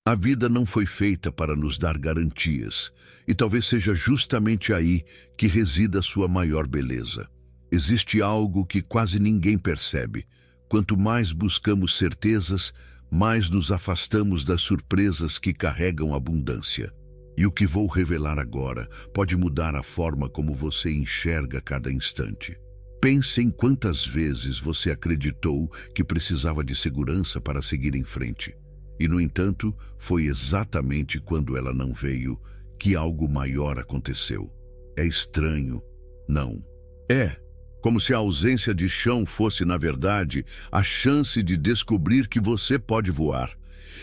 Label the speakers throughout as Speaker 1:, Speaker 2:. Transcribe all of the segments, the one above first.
Speaker 1: A vida não foi feita para nos dar garantias, e talvez seja justamente aí que resida sua maior beleza. Existe algo que quase ninguém percebe. Quanto mais buscamos certezas, mais nos afastamos das surpresas que carregam abundância. E o que vou revelar agora pode mudar a forma como você enxerga cada instante. Pense em quantas vezes você acreditou que precisava de segurança para seguir em frente. E, no entanto, foi exatamente quando ela não veio que algo maior aconteceu. É estranho? Não. É como se a ausência de chão fosse, na verdade, a chance de descobrir que você pode voar.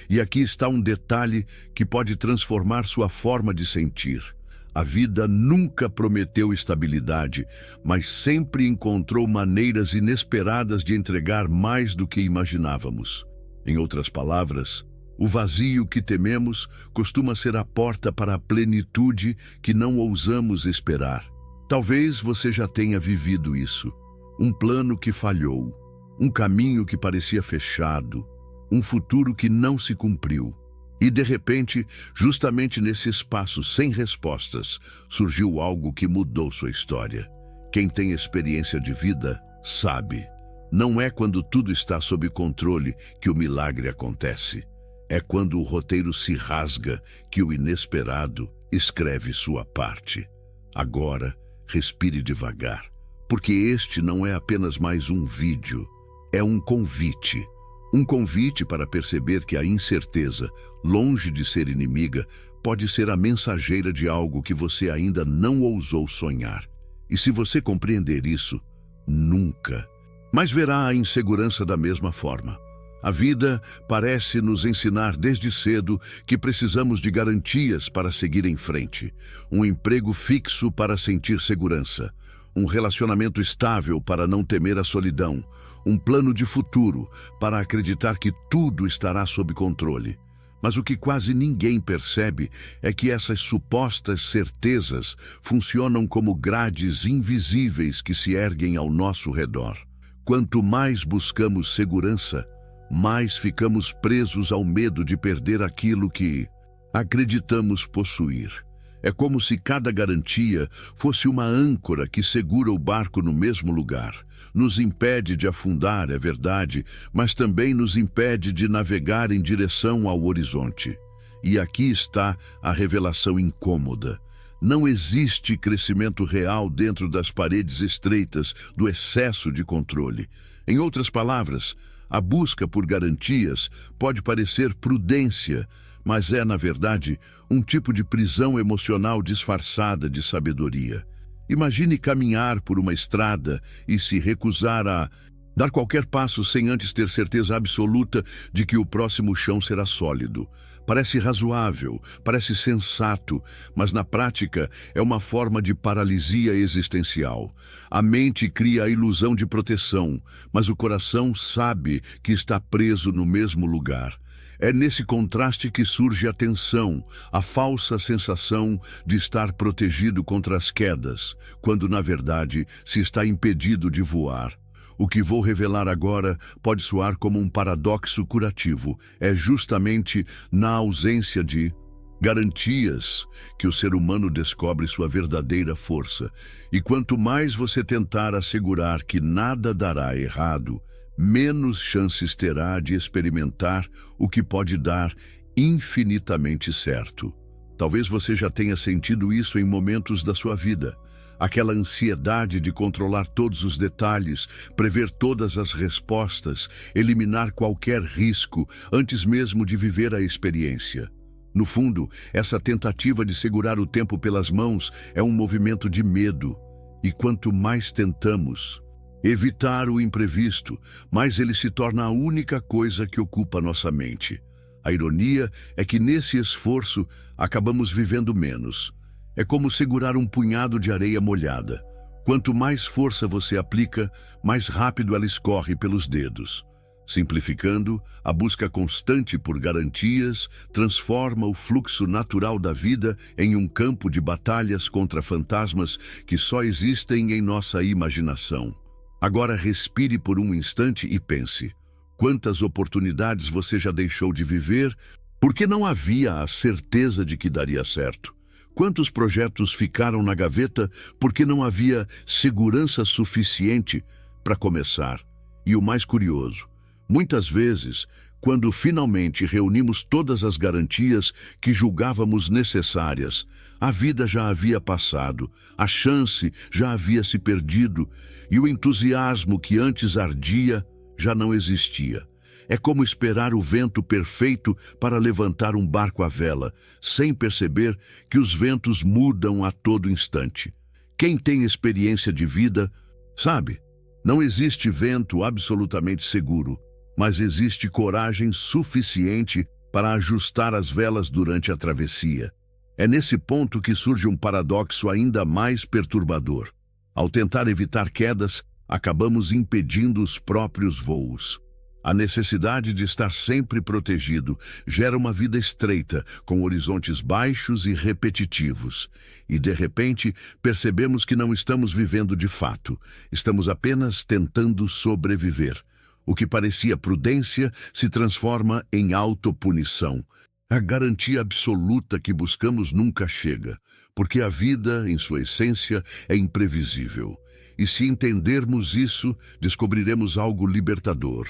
Speaker 1: E aqui está um detalhe que pode transformar sua forma de sentir. A vida nunca prometeu estabilidade, mas sempre encontrou maneiras inesperadas de entregar mais do que imaginávamos. Em outras palavras, o vazio que tememos costuma ser a porta para a plenitude que não ousamos esperar. Talvez você já tenha vivido isso. Um plano que falhou, um caminho que parecia fechado, um futuro que não se cumpriu. E de repente, justamente nesse espaço sem respostas, surgiu algo que mudou sua história. Quem tem experiência de vida sabe. Não é quando tudo está sob controle que o milagre acontece. É quando o roteiro se rasga que o inesperado escreve sua parte. Agora, respire devagar, porque este não é apenas mais um vídeo, é um convite. Um convite para perceber que a incerteza, longe de ser inimiga, pode ser a mensageira de algo que você ainda não ousou sonhar. E se você compreender isso, nunca mais verá a insegurança da mesma forma. A vida parece nos ensinar desde cedo que precisamos de garantias para seguir em frente. Um emprego fixo para sentir segurança. Um relacionamento estável para não temer a solidão. Um plano de futuro para acreditar que tudo estará sob controle. Mas o que quase ninguém percebe é que essas supostas certezas funcionam como grades invisíveis que se erguem ao nosso redor. Quanto mais buscamos segurança, mais ficamos presos ao medo de perder aquilo que acreditamos possuir. É como se cada garantia fosse uma âncora que segura o barco no mesmo lugar. Nos impede de afundar, é verdade, mas também nos impede de navegar em direção ao horizonte. E aqui está a revelação incômoda. Não existe crescimento real dentro das paredes estreitas do excesso de controle. Em outras palavras, a busca por garantias pode parecer prudência, mas é, na verdade, um tipo de prisão emocional disfarçada de sabedoria. Imagine caminhar por uma estrada e se recusar a dar qualquer passo sem antes ter certeza absoluta de que o próximo chão será sólido. Parece razoável, parece sensato, mas na prática é uma forma de paralisia existencial. A mente cria a ilusão de proteção, mas o coração sabe que está preso no mesmo lugar. É nesse contraste que surge a tensão, a falsa sensação de estar protegido contra as quedas, quando na verdade se está impedido de voar. O que vou revelar agora pode soar como um paradoxo curativo. É justamente na ausência de garantias que o ser humano descobre sua verdadeira força. E quanto mais você tentar assegurar que nada dará errado, menos chances terá de experimentar o que pode dar infinitamente certo. Talvez você já tenha sentido isso em momentos da sua vida. Aquela ansiedade de controlar todos os detalhes, prever todas as respostas, eliminar qualquer risco antes mesmo de viver a experiência. No fundo, essa tentativa de segurar o tempo pelas mãos é um movimento de medo. E quanto mais tentamos evitar o imprevisto, mais ele se torna a única coisa que ocupa nossa mente. A ironia é que nesse esforço acabamos vivendo menos. É como segurar um punhado de areia molhada. Quanto mais força você aplica, mais rápido ela escorre pelos dedos. Simplificando, a busca constante por garantias transforma o fluxo natural da vida em um campo de batalhas contra fantasmas que só existem em nossa imaginação. Agora respire por um instante e pense. Quantas oportunidades você já deixou de viver Porque não havia a certeza de que daria certo. Quantos projetos ficaram na gaveta porque não havia segurança suficiente para começar? E o mais curioso, muitas vezes, quando finalmente reunimos todas as garantias que julgávamos necessárias, a vida já havia passado, a chance já havia se perdido e o entusiasmo que antes ardia já não existia. É como esperar o vento perfeito para levantar um barco à vela, sem perceber que os ventos mudam a todo instante. Quem tem experiência de vida, sabe, não existe vento absolutamente seguro, mas existe coragem suficiente para ajustar as velas durante a travessia. É nesse ponto que surge um paradoxo ainda mais perturbador. Ao tentar evitar quedas, acabamos impedindo os próprios voos. A necessidade de estar sempre protegido gera uma vida estreita, com horizontes baixos e repetitivos. E, de repente, percebemos que não estamos vivendo de fato. Estamos apenas tentando sobreviver. O que parecia prudência se transforma em autopunição. A garantia absoluta que buscamos nunca chega, porque a vida, em sua essência, é imprevisível. E se entendermos isso, descobriremos algo libertador.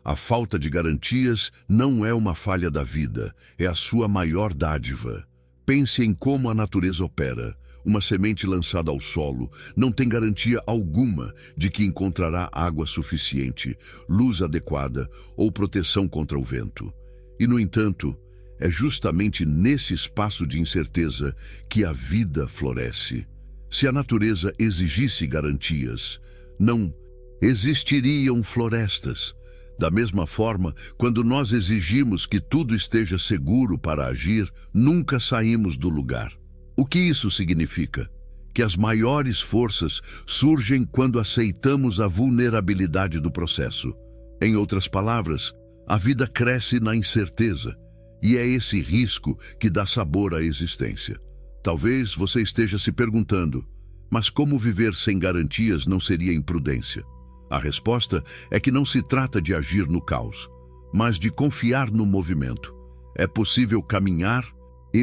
Speaker 1: A falta de garantias não é uma falha da vida, é a sua maior dádiva. Pense em como a natureza opera. Uma semente lançada ao solo não tem garantia alguma de que encontrará água suficiente, luz adequada ou proteção contra o vento. E, no entanto, é justamente nesse espaço de incerteza que a vida floresce. Se a natureza exigisse garantias, não existiriam florestas. Da mesma forma, quando nós exigimos que tudo esteja seguro para agir, nunca saímos do lugar. O que isso significa? Que as maiores forças surgem quando aceitamos a vulnerabilidade do processo. Em outras palavras, a vida cresce na incerteza, e é esse risco que dá sabor à existência. Talvez você esteja se perguntando, mas como viver sem garantias não seria imprudência? A resposta é que não se trata de agir no caos, mas de confiar no movimento. É possível caminhar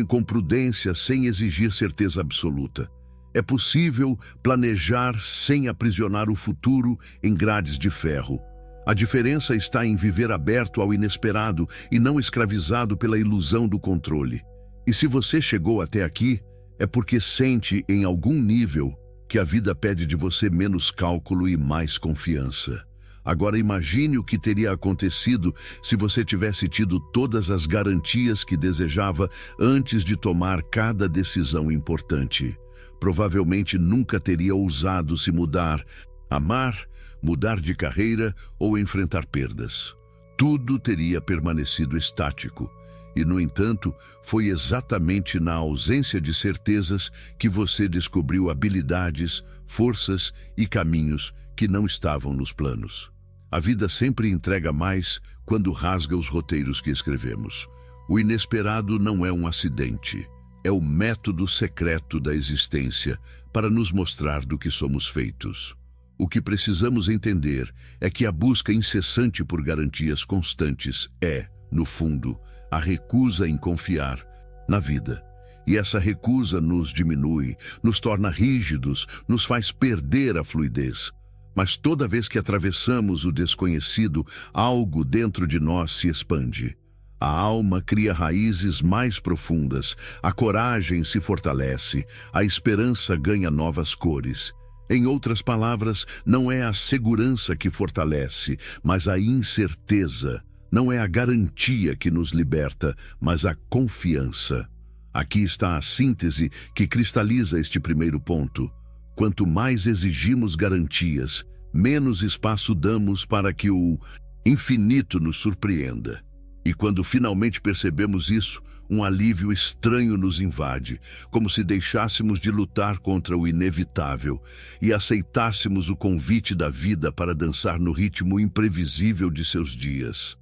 Speaker 1: com prudência sem exigir certeza absoluta. É possível planejar sem aprisionar o futuro em grades de ferro. A diferença está em viver aberto ao inesperado e não escravizado pela ilusão do controle. E se você chegou até aqui, é porque sente em algum nível que a vida pede de você menos cálculo e mais confiança. Agora imagine o que teria acontecido se você tivesse tido todas as garantias que desejava antes de tomar cada decisão importante. Provavelmente nunca teria ousado se mudar, amar, mudar de carreira ou enfrentar perdas. Tudo teria permanecido estático. E, no entanto, foi exatamente na ausência de certezas que você descobriu habilidades, forças e caminhos que não estavam nos planos. A vida sempre entrega mais quando rasga os roteiros que escrevemos. O inesperado não é um acidente, é o método secreto da existência para nos mostrar do que somos feitos. O que precisamos entender é que a busca incessante por garantias constantes é, no fundo, a recusa em confiar na vida. E essa recusa nos diminui, nos torna rígidos, nos faz perder a fluidez. Mas toda vez que atravessamos o desconhecido, algo dentro de nós se expande. A alma cria raízes mais profundas, a coragem se fortalece, a esperança ganha novas cores. Em outras palavras, não é a segurança que fortalece, mas a incerteza. Não é a garantia que nos liberta, mas a confiança. Aqui está a síntese que cristaliza este primeiro ponto. Quanto mais exigimos garantias, menos espaço damos para que o infinito nos surpreenda. E quando finalmente percebemos isso, um alívio estranho nos invade, como se deixássemos de lutar contra o inevitável e aceitássemos o convite da vida para dançar no ritmo imprevisível de seus dias.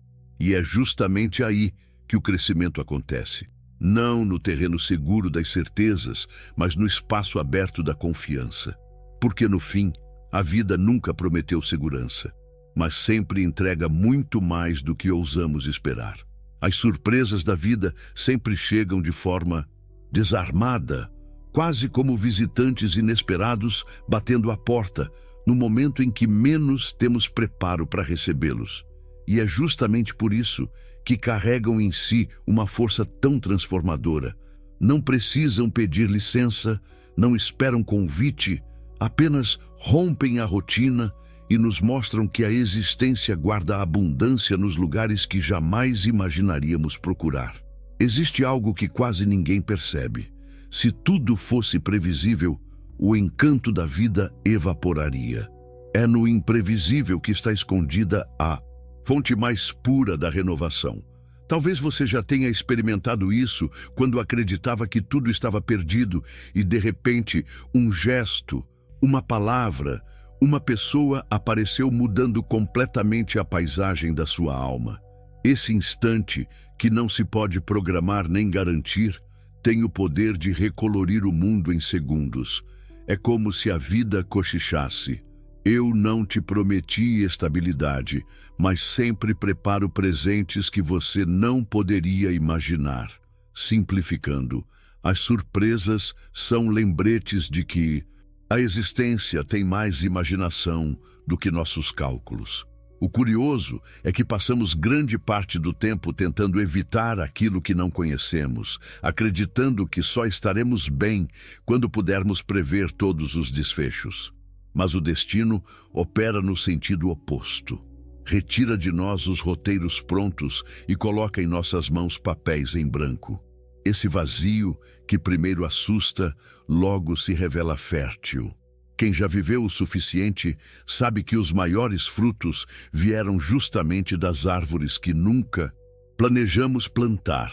Speaker 1: E é justamente aí que o crescimento acontece. Não no terreno seguro das certezas, mas no espaço aberto da confiança. Porque, no fim, a vida nunca prometeu segurança, mas sempre entrega muito mais do que ousamos esperar. As surpresas da vida sempre chegam de forma desarmada, quase como visitantes inesperados batendo à porta, no momento em que menos temos preparo para recebê-los. E é justamente por isso que carregam em si uma força tão transformadora. Não precisam pedir licença, não esperam convite, apenas rompem a rotina e nos mostram que a existência guarda abundância nos lugares que jamais imaginaríamos procurar. Existe algo que quase ninguém percebe. Se tudo fosse previsível, o encanto da vida evaporaria. É no imprevisível que está escondida a fonte mais pura da renovação. Talvez você já tenha experimentado isso quando acreditava que tudo estava perdido e, de repente, um gesto, uma palavra, uma pessoa apareceu mudando completamente a paisagem da sua alma. Esse instante, que não se pode programar nem garantir, tem o poder de recolorir o mundo em segundos. É como se a vida cochichasse. Eu não te prometi estabilidade, mas sempre preparo presentes que você não poderia imaginar. Simplificando, as surpresas são lembretes de que a existência tem mais imaginação do que nossos cálculos. O curioso é que passamos grande parte do tempo tentando evitar aquilo que não conhecemos, acreditando que só estaremos bem quando pudermos prever todos os desfechos. Mas o destino opera no sentido oposto. Retira de nós os roteiros prontos e coloca em nossas mãos papéis em branco. Esse vazio, que primeiro assusta, logo se revela fértil. Quem já viveu o suficiente sabe que os maiores frutos vieram justamente das árvores que nunca planejamos plantar.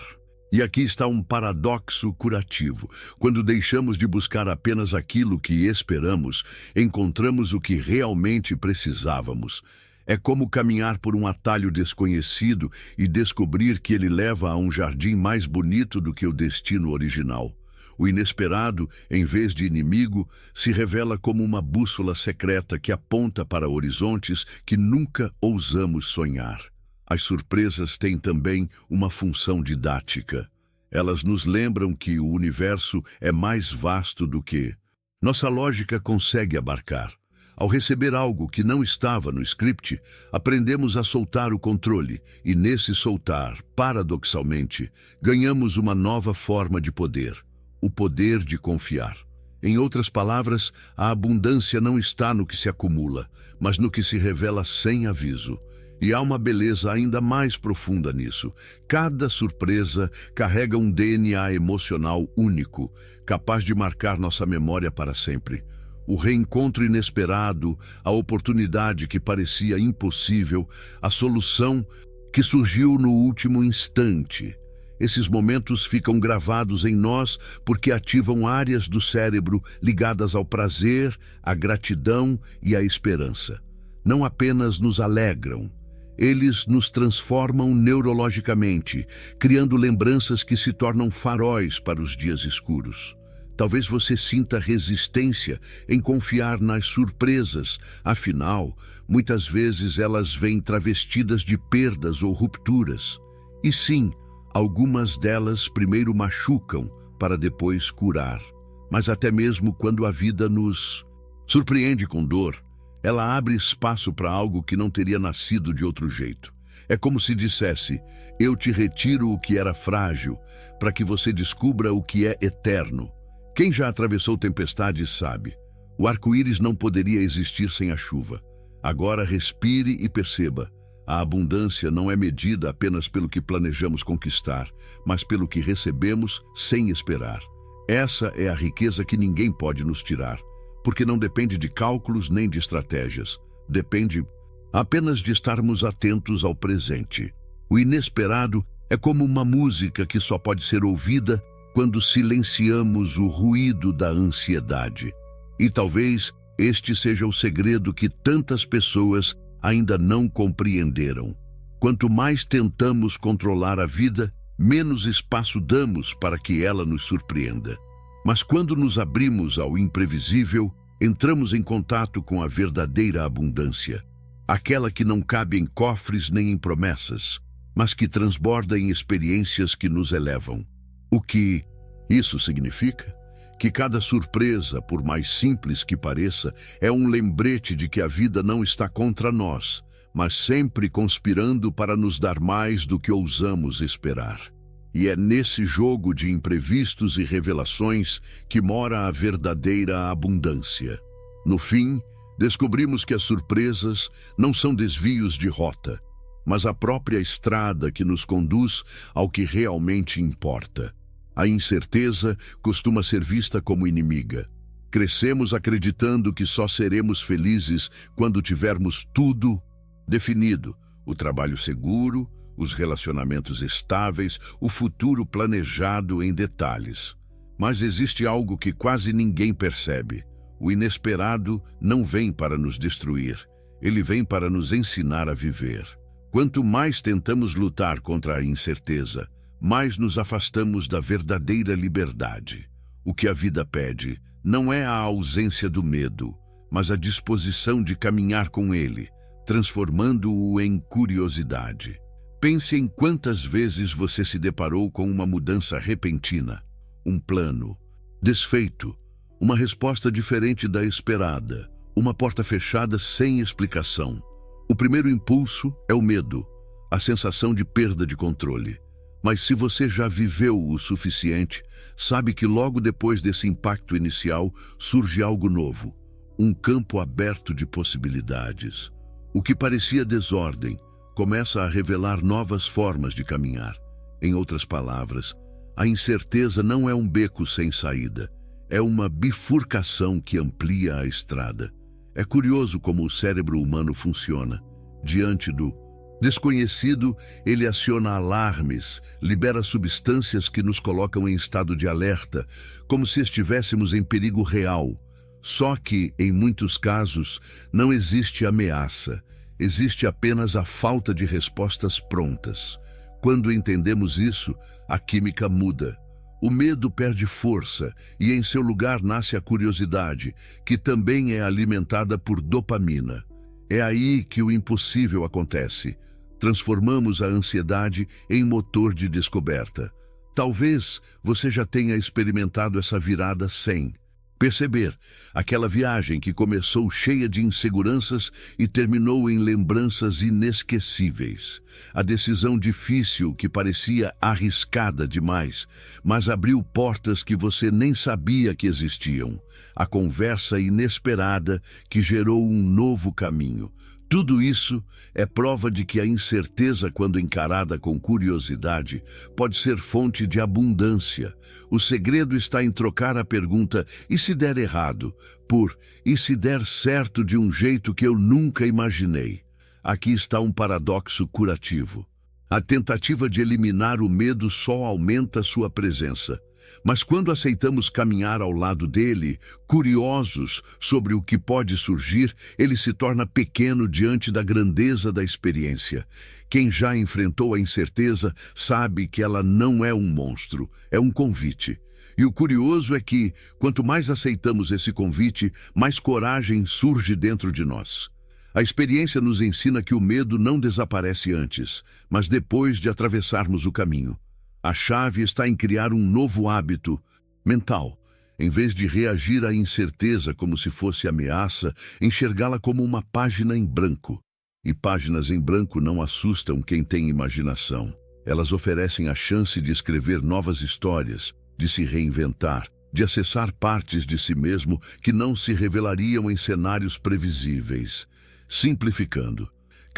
Speaker 1: E aqui está um paradoxo curativo. Quando deixamos de buscar apenas aquilo que esperamos, encontramos o que realmente precisávamos. É como caminhar por um atalho desconhecido e descobrir que ele leva a um jardim mais bonito do que o destino original. O inesperado, em vez de inimigo, se revela como uma bússola secreta que aponta para horizontes que nunca ousamos sonhar. As surpresas têm também uma função didática. Elas nos lembram que o universo é mais vasto do que nossa lógica consegue abarcar. Ao receber algo que não estava no script, aprendemos a soltar o controle e, nesse soltar, paradoxalmente, ganhamos uma nova forma de poder. O poder de confiar. Em outras palavras, a abundância não está no que se acumula, mas no que se revela sem aviso. E há uma beleza ainda mais profunda nisso. Cada surpresa carrega um DNA emocional único, capaz de marcar nossa memória para sempre. O reencontro inesperado, a oportunidade que parecia impossível, a solução que surgiu no último instante. Esses momentos ficam gravados em nós porque ativam áreas do cérebro ligadas ao prazer, à gratidão e à esperança. Não apenas nos alegram, eles nos transformam neurologicamente, criando lembranças que se tornam faróis para os dias escuros. Talvez você sinta resistência em confiar nas surpresas, afinal, muitas vezes elas vêm travestidas de perdas ou rupturas. E sim, algumas delas primeiro machucam para depois curar. Mas até mesmo quando a vida nos surpreende com dor, ela abre espaço para algo que não teria nascido de outro jeito. É como se dissesse, eu te retiro o que era frágil, para que você descubra o que é eterno. Quem já atravessou tempestades sabe, o arco-íris não poderia existir sem a chuva. Agora respire e perceba. A abundância não é medida apenas pelo que planejamos conquistar, mas pelo que recebemos sem esperar. Essa é a riqueza que ninguém pode nos tirar, porque não depende de cálculos nem de estratégias. Depende apenas de estarmos atentos ao presente. O inesperado é como uma música que só pode ser ouvida quando silenciamos o ruído da ansiedade. E talvez este seja o segredo que tantas pessoas ainda não compreenderam. Quanto mais tentamos controlar a vida, menos espaço damos para que ela nos surpreenda. Mas quando nos abrimos ao imprevisível, entramos em contato com a verdadeira abundância, aquela que não cabe em cofres nem em promessas, mas que transborda em experiências que nos elevam. O que isso significa? Que cada surpresa, por mais simples que pareça, é um lembrete de que a vida não está contra nós, mas sempre conspirando para nos dar mais do que ousamos esperar. E é nesse jogo de imprevistos e revelações que mora a verdadeira abundância. No fim, descobrimos que as surpresas não são desvios de rota, mas a própria estrada que nos conduz ao que realmente importa. A incerteza costuma ser vista como inimiga. Crescemos acreditando que só seremos felizes quando tivermos tudo definido: o trabalho seguro, os relacionamentos estáveis, o futuro planejado em detalhes. Mas existe algo que quase ninguém percebe. O inesperado não vem para nos destruir, ele vem para nos ensinar a viver. Quanto mais tentamos lutar contra a incerteza, mais nos afastamos da verdadeira liberdade. O que a vida pede não é a ausência do medo, mas a disposição de caminhar com ele, transformando-o em curiosidade. Pense em quantas vezes você se deparou com uma mudança repentina, um plano desfeito, uma resposta diferente da esperada, uma porta fechada sem explicação. O primeiro impulso é o medo, a sensação de perda de controle. Mas se você já viveu o suficiente, sabe que logo depois desse impacto inicial surge algo novo, um campo aberto de possibilidades. O que parecia desordem começa a revelar novas formas de caminhar. Em outras palavras, a incerteza não é um beco sem saída, é uma bifurcação que amplia a estrada. É curioso como o cérebro humano funciona. Diante do desconhecido, ele aciona alarmes, libera substâncias que nos colocam em estado de alerta, como se estivéssemos em perigo real. Só que, em muitos casos, não existe ameaça, existe apenas a falta de respostas prontas. Quando entendemos isso, a química muda. O medo perde força e em seu lugar nasce a curiosidade, que também é alimentada por dopamina. É aí que o impossível acontece. Transformamos a ansiedade em motor de descoberta. Talvez você já tenha experimentado essa virada sem perceber, aquela viagem que começou cheia de inseguranças e terminou em lembranças inesquecíveis. A decisão difícil que parecia arriscada demais, mas abriu portas que você nem sabia que existiam. A conversa inesperada que gerou um novo caminho. Tudo isso é prova de que a incerteza, quando encarada com curiosidade, pode ser fonte de abundância. O segredo está em trocar a pergunta "e se der errado?" por "e se der certo de um jeito que eu nunca imaginei?" Aqui está um paradoxo curativo. A tentativa de eliminar o medo só aumenta sua presença. Mas quando aceitamos caminhar ao lado dele, curiosos sobre o que pode surgir, ele se torna pequeno diante da grandeza da experiência. Quem já enfrentou a incerteza sabe que ela não é um monstro, é um convite. E o curioso é que, quanto mais aceitamos esse convite, mais coragem surge dentro de nós. A experiência nos ensina que o medo não desaparece antes, mas depois de atravessarmos o caminho. A chave está em criar um novo hábito mental. Em vez de reagir à incerteza como se fosse ameaça, enxergá-la como uma página em branco. E páginas em branco não assustam quem tem imaginação. Elas oferecem a chance de escrever novas histórias, de se reinventar, de acessar partes de si mesmo que não se revelariam em cenários previsíveis. Simplificando,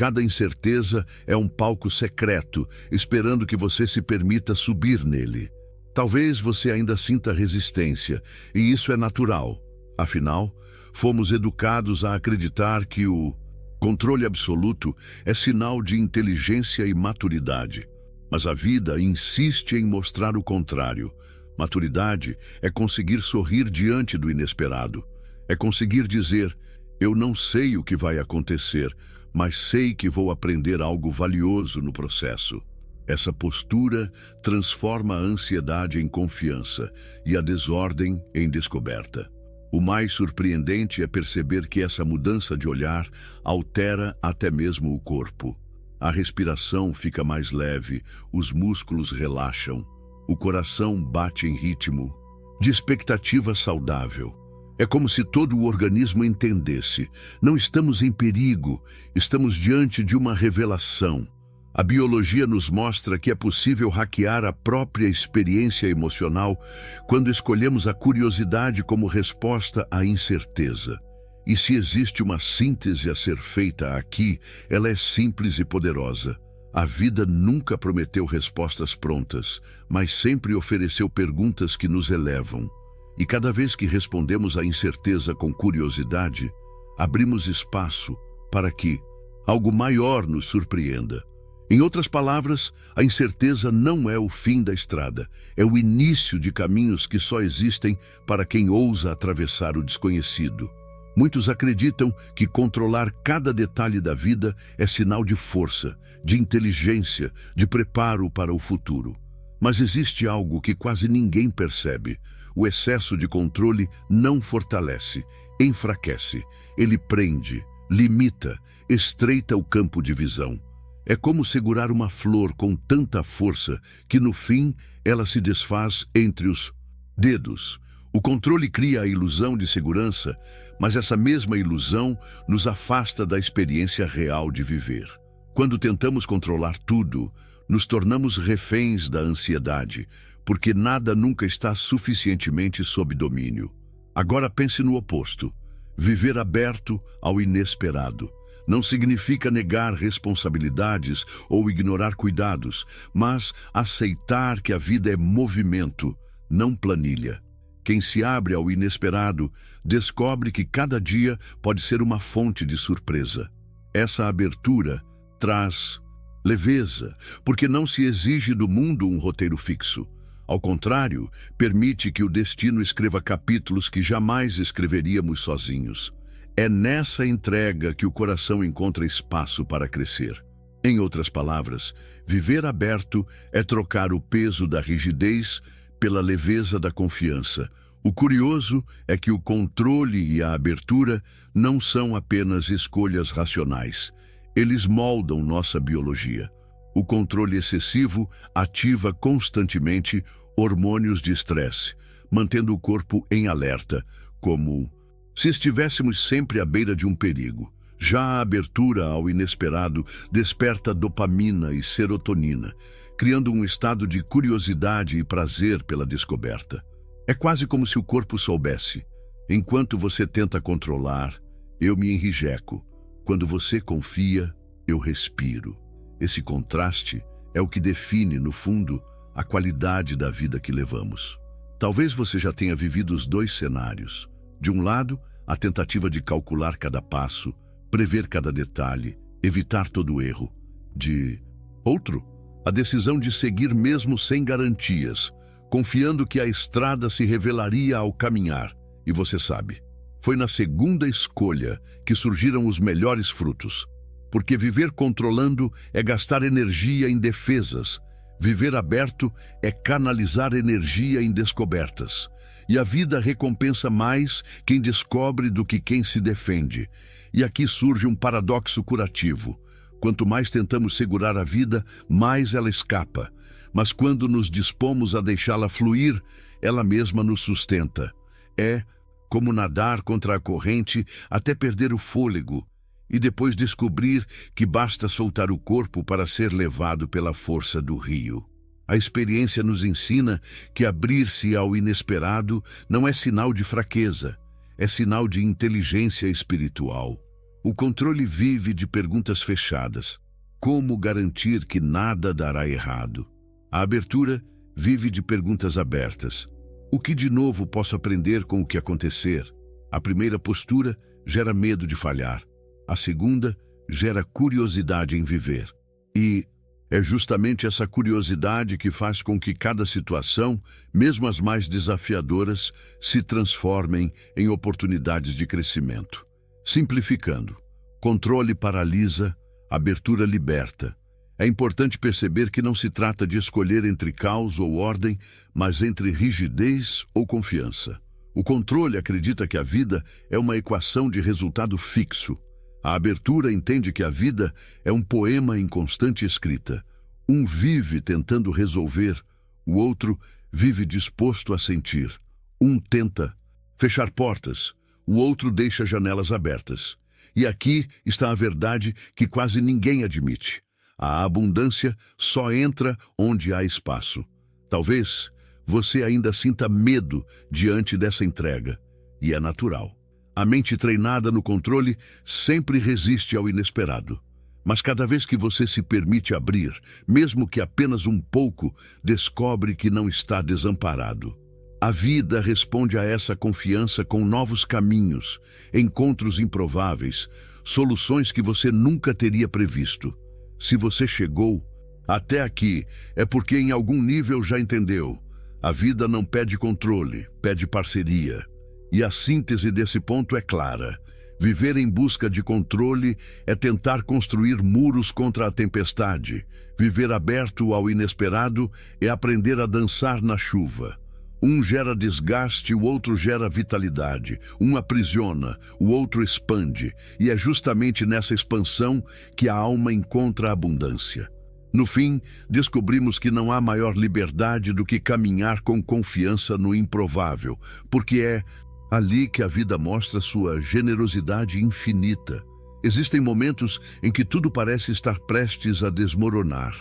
Speaker 1: cada incerteza é um palco secreto, esperando que você se permita subir nele. Talvez você ainda sinta resistência, e isso é natural. Afinal, fomos educados a acreditar que o controle absoluto é sinal de inteligência e maturidade. Mas a vida insiste em mostrar o contrário. Maturidade é conseguir sorrir diante do inesperado. É conseguir dizer: eu não sei o que vai acontecer, mas sei que vou aprender algo valioso no processo. Essa postura transforma a ansiedade em confiança e a desordem em descoberta. O mais surpreendente é perceber que essa mudança de olhar altera até mesmo o corpo. A respiração fica mais leve, os músculos relaxam, o coração bate em ritmo de expectativa saudável. É como se todo o organismo entendesse: não estamos em perigo, estamos diante de uma revelação. A biologia nos mostra que é possível hackear a própria experiência emocional quando escolhemos a curiosidade como resposta à incerteza. E se existe uma síntese a ser feita aqui, ela é simples e poderosa. A vida nunca prometeu respostas prontas, mas sempre ofereceu perguntas que nos elevam. E cada vez que respondemos à incerteza com curiosidade, abrimos espaço para que algo maior nos surpreenda. Em outras palavras, a incerteza não é o fim da estrada, é o início de caminhos que só existem para quem ousa atravessar o desconhecido. Muitos acreditam que controlar cada detalhe da vida é sinal de força, de inteligência, de preparo para o futuro. Mas existe algo que quase ninguém percebe. O excesso de controle não fortalece, enfraquece. Ele prende, limita, estreita o campo de visão. É como segurar uma flor com tanta força que, no fim, ela se desfaz entre os dedos. O controle cria a ilusão de segurança, mas essa mesma ilusão nos afasta da experiência real de viver. Quando tentamos controlar tudo, nos tornamos reféns da ansiedade, porque nada nunca está suficientemente sob domínio. Agora pense no oposto. Viver aberto ao inesperado não significa negar responsabilidades ou ignorar cuidados, mas aceitar que a vida é movimento, não planilha. Quem se abre ao inesperado descobre que cada dia pode ser uma fonte de surpresa. Essa abertura traz leveza, porque não se exige do mundo um roteiro fixo. Ao contrário, permite que o destino escreva capítulos que jamais escreveríamos sozinhos. É nessa entrega que o coração encontra espaço para crescer. Em outras palavras, viver aberto é trocar o peso da rigidez pela leveza da confiança. O curioso é que o controle e a abertura não são apenas escolhas racionais. Eles moldam nossa biologia. O controle excessivo ativa constantemente hormônios de estresse, mantendo o corpo em alerta, como se estivéssemos sempre à beira de um perigo. Já a abertura ao inesperado desperta dopamina e serotonina, criando um estado de curiosidade e prazer pela descoberta. É quase como se o corpo soubesse: enquanto você tenta controlar, eu me enrijeco. Quando você confia, eu respiro. Esse contraste é o que define, no fundo, a qualidade da vida que levamos. Talvez você já tenha vivido os dois cenários. De um lado, a tentativa de calcular cada passo, prever cada detalhe, evitar todo erro. De outro, a decisão de seguir mesmo sem garantias, confiando que a estrada se revelaria ao caminhar. E você sabe, foi na segunda escolha que surgiram os melhores frutos. Porque viver controlando é gastar energia em defesas. Viver aberto é canalizar energia em descobertas. E a vida recompensa mais quem descobre do que quem se defende. E aqui surge um paradoxo curativo. Quanto mais tentamos segurar a vida, mais ela escapa. Mas quando nos dispomos a deixá-la fluir, ela mesma nos sustenta. É como nadar contra a corrente até perder o fôlego, e depois descobrir que basta soltar o corpo para ser levado pela força do rio. A experiência nos ensina que abrir-se ao inesperado não é sinal de fraqueza, é sinal de inteligência espiritual. O controle vive de perguntas fechadas. Como garantir que nada dará errado? A abertura vive de perguntas abertas. O que de novo posso aprender com o que acontecer? A primeira postura gera medo de falhar. A segunda gera curiosidade em viver. E é justamente essa curiosidade que faz com que cada situação, mesmo as mais desafiadoras, se transformem em oportunidades de crescimento. Simplificando, controle paralisa, abertura liberta. É importante perceber que não se trata de escolher entre caos ou ordem, mas entre rigidez ou confiança. O controle acredita que a vida é uma equação de resultado fixo. A abertura entende que a vida é um poema em constante escrita. Um vive tentando resolver, o outro vive disposto a sentir. Um tenta fechar portas, o outro deixa janelas abertas. E aqui está a verdade que quase ninguém admite. A abundância só entra onde há espaço. Talvez você ainda sinta medo diante dessa entrega, e é natural. A mente treinada no controle sempre resiste ao inesperado. Mas cada vez que você se permite abrir, mesmo que apenas um pouco, descobre que não está desamparado. A vida responde a essa confiança com novos caminhos, encontros improváveis, soluções que você nunca teria previsto. Se você chegou até aqui, é porque em algum nível já entendeu. A vida não pede controle, pede parceria. E a síntese desse ponto é clara. Viver em busca de controle é tentar construir muros contra a tempestade. Viver aberto ao inesperado é aprender a dançar na chuva. Um gera desgaste, o outro gera vitalidade. Um aprisiona, o outro expande. E é justamente nessa expansão que a alma encontra a abundância. No fim, descobrimos que não há maior liberdade do que caminhar com confiança no improvável, porque é ali que a vida mostra sua generosidade infinita. Existem momentos em que tudo parece estar prestes a desmoronar.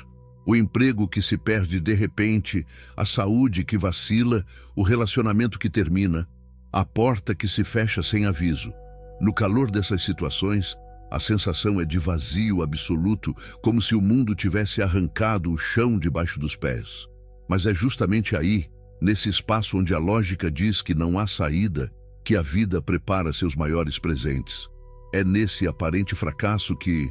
Speaker 1: O emprego que se perde de repente, a saúde que vacila, o relacionamento que termina, a porta que se fecha sem aviso. No calor dessas situações, a sensação é de vazio absoluto, como se o mundo tivesse arrancado o chão debaixo dos pés. Mas é justamente aí, nesse espaço onde a lógica diz que não há saída, que a vida prepara seus maiores presentes. É nesse aparente fracasso que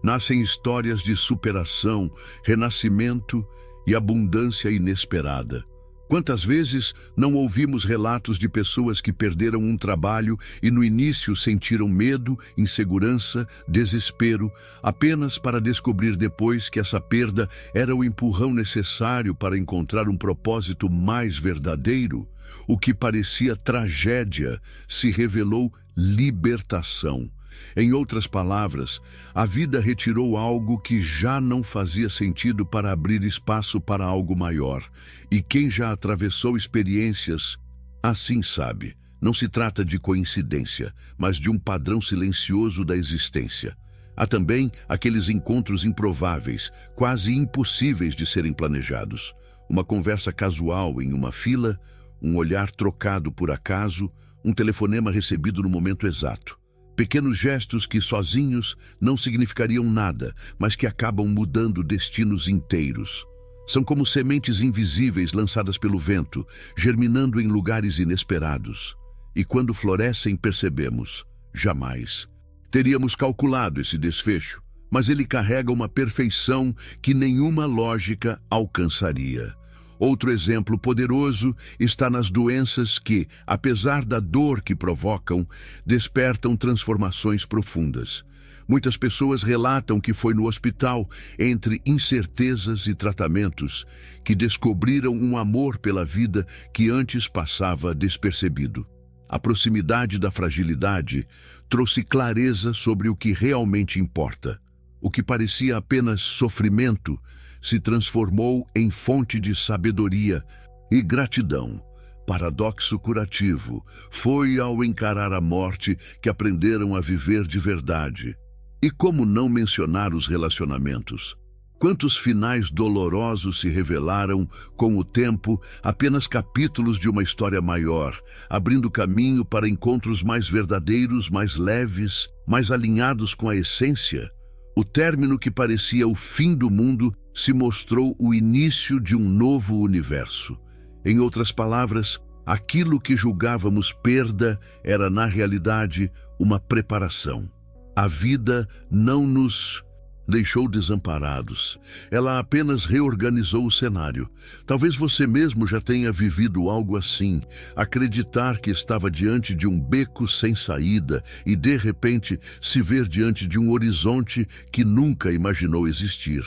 Speaker 1: nascem histórias de superação, renascimento e abundância inesperada. Quantas vezes não ouvimos relatos de pessoas que perderam um trabalho e no início sentiram medo, insegurança, desespero, apenas para descobrir depois que essa perda era o empurrão necessário para encontrar um propósito mais verdadeiro? O que parecia tragédia se revelou libertação. Em outras palavras, a vida retirou algo que já não fazia sentido para abrir espaço para algo maior. E quem já atravessou experiências assim sabe. Não se trata de coincidência, mas de um padrão silencioso da existência. Há também aqueles encontros improváveis, quase impossíveis de serem planejados. Uma conversa casual em uma fila, um olhar trocado por acaso, um telefonema recebido no momento exato. Pequenos gestos que sozinhos não significariam nada, mas que acabam mudando destinos inteiros. São como sementes invisíveis lançadas pelo vento, germinando em lugares inesperados. E quando florescem, percebemos, jamais teríamos calculado esse desfecho, mas ele carrega uma perfeição que nenhuma lógica alcançaria. Outro exemplo poderoso está nas doenças que, apesar da dor que provocam, despertam transformações profundas. Muitas pessoas relatam que foi no hospital, entre incertezas e tratamentos, que descobriram um amor pela vida que antes passava despercebido. A proximidade da fragilidade trouxe clareza sobre o que realmente importa. O que parecia apenas sofrimento se transformou em fonte de sabedoria e gratidão. Paradoxo curativo. Foi ao encarar a morte que aprenderam a viver de verdade. E como não mencionar os relacionamentos? Quantos finais dolorosos se revelaram, com o tempo, apenas capítulos de uma história maior, abrindo caminho para encontros mais verdadeiros, mais leves, mais alinhados com a essência? O término que parecia o fim do mundo se mostrou o início de um novo universo. Em outras palavras, aquilo que julgávamos perda era, na realidade, uma preparação. A vida não nos deixou desamparados. Ela apenas reorganizou o cenário. Talvez você mesmo já tenha vivido algo assim. Acreditar que estava diante de um beco sem saída e, de repente, se ver diante de um horizonte que nunca imaginou existir.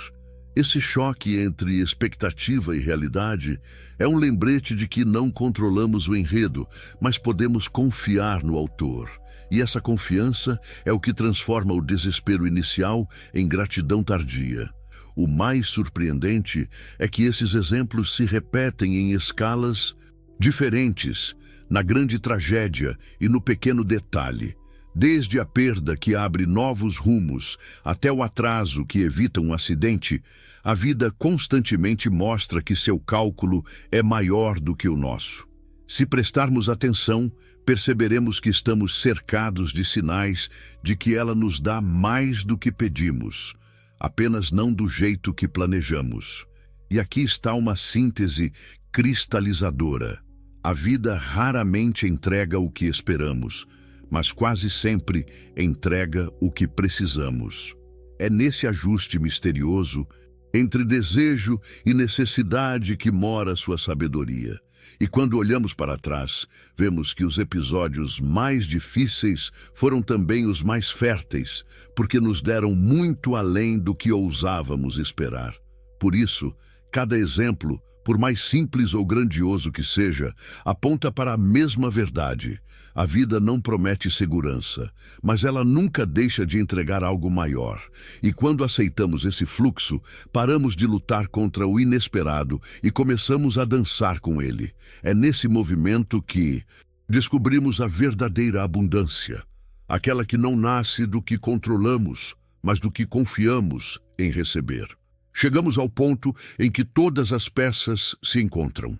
Speaker 1: Esse choque entre expectativa e realidade é um lembrete de que não controlamos o enredo, mas podemos confiar no autor. E essa confiança é o que transforma o desespero inicial em gratidão tardia. O mais surpreendente é que esses exemplos se repetem em escalas diferentes, na grande tragédia e no pequeno detalhe. Desde a perda que abre novos rumos até o atraso que evita um acidente, a vida constantemente mostra que seu cálculo é maior do que o nosso. Se prestarmos atenção, perceberemos que estamos cercados de sinais de que ela nos dá mais do que pedimos, apenas não do jeito que planejamos. E aqui está uma síntese cristalizadora. A vida raramente entrega o que esperamos, mas quase sempre entrega o que precisamos. É nesse ajuste misterioso, entre desejo e necessidade, que mora sua sabedoria. E quando olhamos para trás, vemos que os episódios mais difíceis foram também os mais férteis, porque nos deram muito além do que ousávamos esperar. Por isso, cada exemplo, por mais simples ou grandioso que seja, aponta para a mesma verdade. A vida não promete segurança, mas ela nunca deixa de entregar algo maior. E quando aceitamos esse fluxo, paramos de lutar contra o inesperado e começamos a dançar com ele. É nesse movimento que descobrimos a verdadeira abundância, aquela que não nasce do que controlamos, mas do que confiamos em receber. Chegamos ao ponto em que todas as peças se encontram.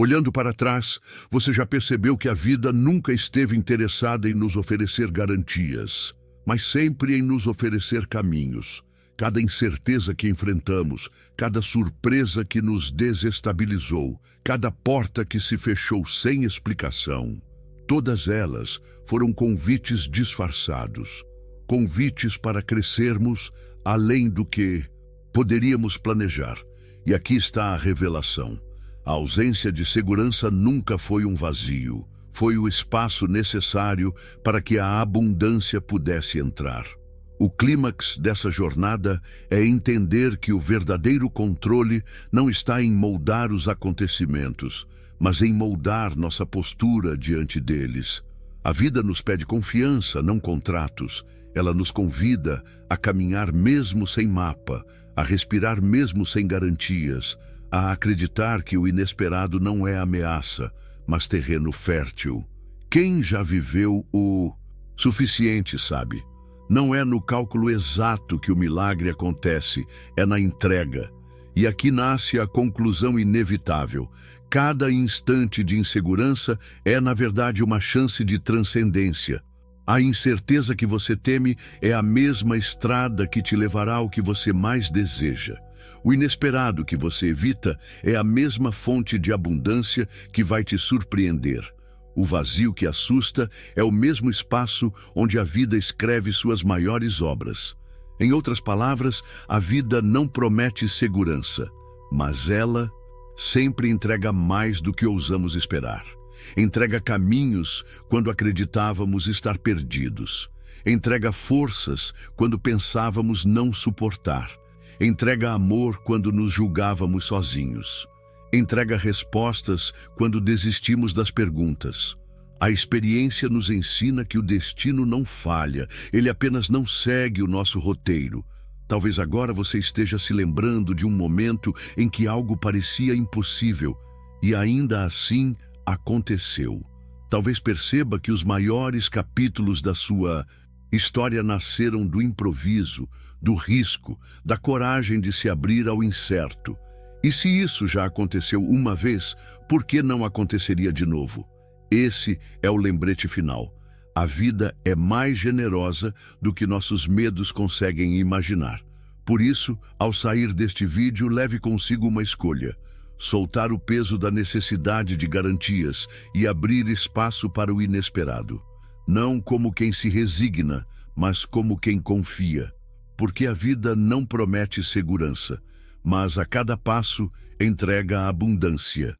Speaker 1: Olhando para trás, você já percebeu que a vida nunca esteve interessada em nos oferecer garantias, mas sempre em nos oferecer caminhos. Cada incerteza que enfrentamos, cada surpresa que nos desestabilizou, cada porta que se fechou sem explicação, todas elas foram convites disfarçados, convites para crescermos além do que poderíamos planejar. E aqui está a revelação. A ausência de segurança nunca foi um vazio, foi o espaço necessário para que a abundância pudesse entrar. O clímax dessa jornada é entender que o verdadeiro controle não está em moldar os acontecimentos, mas em moldar nossa postura diante deles. A vida nos pede confiança, não contratos. Ela nos convida a caminhar mesmo sem mapa, a respirar mesmo sem garantias, a acreditar que o inesperado não é ameaça, mas terreno fértil. Quem já viveu o suficiente sabe. Não é no cálculo exato que o milagre acontece, é na entrega. E aqui nasce a conclusão inevitável. Cada instante de insegurança é, na verdade, uma chance de transcendência. A incerteza que você teme é a mesma estrada que te levará ao que você mais deseja. O inesperado que você evita é a mesma fonte de abundância que vai te surpreender. O vazio que assusta é o mesmo espaço onde a vida escreve suas maiores obras. Em outras palavras, a vida não promete segurança, mas ela sempre entrega mais do que ousamos esperar. Entrega caminhos quando acreditávamos estar perdidos. Entrega forças quando pensávamos não suportar. Entrega amor quando nos julgávamos sozinhos. Entrega respostas quando desistimos das perguntas. A experiência nos ensina que o destino não falha, ele apenas não segue o nosso roteiro. Talvez agora você esteja se lembrando de um momento em que algo parecia impossível e ainda assim aconteceu. Talvez perceba que os maiores capítulos da sua história nasceram do improviso, do risco, da coragem de se abrir ao incerto. E se isso já aconteceu uma vez, por que não aconteceria de novo? Esse é o lembrete final. A vida é mais generosa do que nossos medos conseguem imaginar. Por isso, ao sair deste vídeo, leve consigo uma escolha: soltar o peso da necessidade de garantias e abrir espaço para o inesperado. Não como quem se resigna, mas como quem confia. Porque a vida não promete segurança, mas a cada passo entrega abundância.